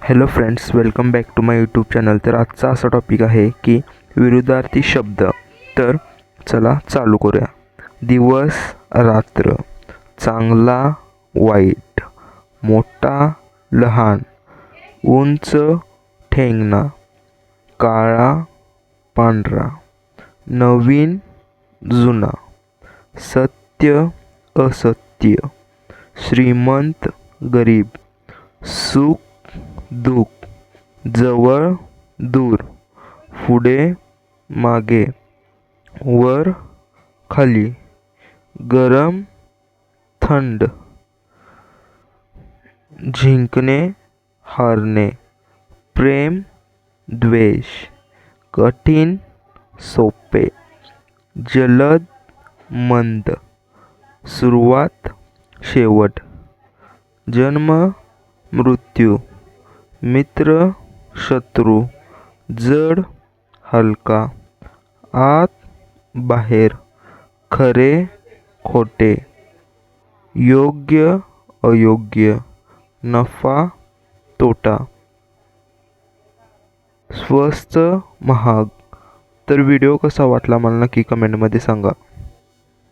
Hello friends, welcome back to my YouTube channel. तर आजचा असा टॉपिक आहे की विरुद्धार्थी शब्द. तर चला चालू करूया. दिवस रात्र, चांगला वाईट, मोठा लहान, उंच ठेंगणा, काळा पांढरा, नवीन जुना, सत्य असत्य, श्रीमंत गरीब, सुख दुःख, जवळ दूर, पुढे मागे, वर खाली, गरम थंड, जिंकणे हारणे, प्रेम द्वेष, कठीण सोपे, जलद मंद, सुरुवात शेवट, जन्म मृत्यू, मित्र शत्रू, जड हलका, आत बाहेर, खरे खोटे, योग्य अयोग्य, नफा तोटा, स्वस्त महाग. तर व्हिडिओ कसा वाटला मला नक्की कमेंटमध्ये सांगा.